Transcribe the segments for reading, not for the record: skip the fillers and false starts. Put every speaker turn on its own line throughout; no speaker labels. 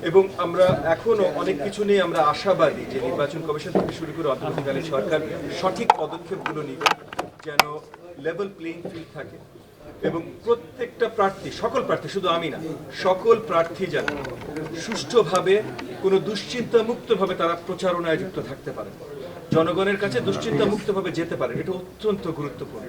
এবং আমরা এখনো অনেক কিছু নিয়ে আমরা আশাবাদী যে নির্বাচন কমিশন থেকে শুরু করে অন্তর্বর্তীকালীন সরকার সঠিক পদক্ষেপগুলো নিবে যেন লেভেল প্লেইং ফিল্ড থাকে এবং প্রত্যেকটা প্রার্থী, সকল প্রার্থী, শুধু আমি না, সকল প্রার্থী যেন সুষ্ঠুভাবে কোনো দুশ্চিন্তা মুক্তভাবে তারা প্রচারণায় যুক্ত থাকতে পারে, জনগণের কাছে দুশ্চিন্তা মুক্তভাবে যেতে পারে। এটা অত্যন্ত গুরুত্বপূর্ণ।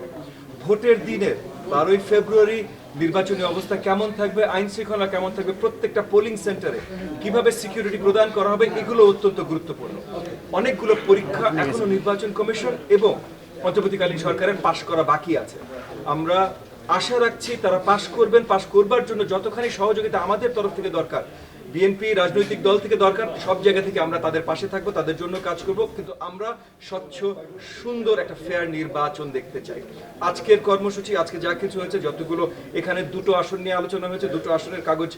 ভোটের দিনের 12ই ফেব্রুয়ারি নির্বাচনী অবস্থা কেমন থাকবে, আইন শৃঙ্খলা কেমন থাকবে, প্রত্যেকটা পোলিং সেন্টারে কিভাবে সিকিউরিটি প্রদান করা হবে, এগুলো অত্যন্ত গুরুত্বপূর্ণ। অনেকগুলো পরীক্ষা এখনো নির্বাচন কমিশন এবং অন্তর্বর্তীকালীন সরকারের পাশ করা বাকি আছে। আমরা আশা রাখছি তারা পাশ করবেন। পাশ করবার জন্য যতখানি সহযোগিতা আমাদের তরফ থেকে দরকার, বিএনপি রাজনৈতিক দল থেকে দরকার, সব জায়গা থেকে আমরা তাদের পাশে থাকবো, তাদের জন্য কাজ করব। কিন্তু আমরা স্বচ্ছ, সুন্দর একটা ফেয়ার নির্বাচন দেখতে চাই। আজকের কর্মসূচি, আজকে যা কিছু হয়েছে, যতগুলো এখানে 2টো আসন নিয়ে আলোচনা হয়েছে, 2টো আসনের কাগজ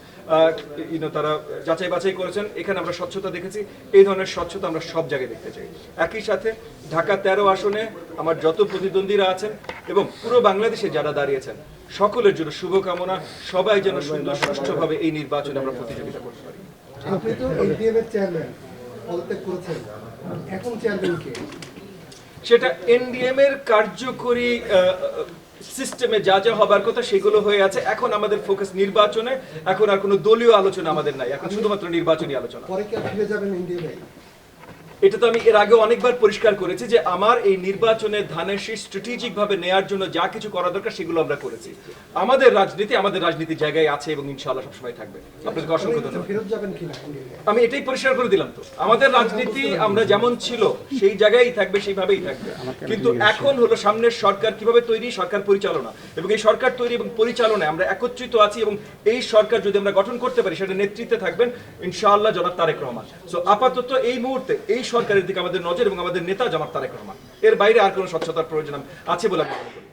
তারা যাচাই বাছাই করেছেন, এখানে আমরা স্বচ্ছতা দেখেছি। এই ধরনের স্বচ্ছতা আমরা সব জায়গায় দেখতে চাই। একই সাথে ঢাকা 13 আসনে আমার যত প্রতিদ্বন্দ্বীরা আছেন এবং পুরো বাংলাদেশে যারা দাঁড়িয়েছেন, সকলের জন্য শুভকামনা। সবাই যেন সুন্দর সুষ্ঠুভাবে এই নির্বাচনে আমরা প্রতিযোগিতা করতে পারি।
আপনি তো এনডিএম এর চেয়ারম্যান, পদত্যাগ করেছেন, এখন চেয়ারম্যান কে?
সেটা এনডিএম এর কার্যকরী সিস্টেমে যা যা হবার কথা সেগুলো হয়ে আছে। এখন আমাদের ফোকাস নির্বাচনে। এখন আর কোনো দলীয় আলোচনা আমাদের নাই, এখন শুধুমাত্র নির্বাচনী আলোচনা।
পরে কি ফিরে যাবেন এনডিএম এ?
এটা তো আমি এর আগে অনেকবার পরিষ্কার করেছি যে আমার এই নির্বাচনে ধানের শীষ স্ট্র্যাটেজিক ভাবে নেয়ার জন্য যা কিছু করা দরকার সেগুলো আমরা করেছি। আমাদের রাজনীতির জায়গায় আছে এবং ইনশাআল্লাহ সবসময় থাকবে। আপনাদের অসংখ্য ধন্যবাদ।
ফেরত যাবেন কিনা?
আমি এটাই পরিষ্কার করে দিলাম তো, আমাদের রাজনীতি আমরা যেমন ছিল সেই জায়গায় থাকবে, সেইভাবেই থাকবে। কিন্তু এখন হলো সামনের সরকার কিভাবে তৈরি, সরকার পরিচালনা, এবং এই সরকার তৈরি এবং পরিচালনায় আমরা একত্রিত আছি। এবং এই সরকার যদি আমরা গঠন করতে পারি, সেটা নেতৃত্বে থাকবেন ইনশাআল্লাহ জনাব তারেক রহমান। সো আপাতত এই মুহূর্তে এই সরকারের দিকে আমাদের নজর এবং আমাদের নেতা জনাব তারেক রহমান। এর বাইরে আর কোনো স্বচ্ছতার প্রয়োজন আছে বলে আমি মনে করি।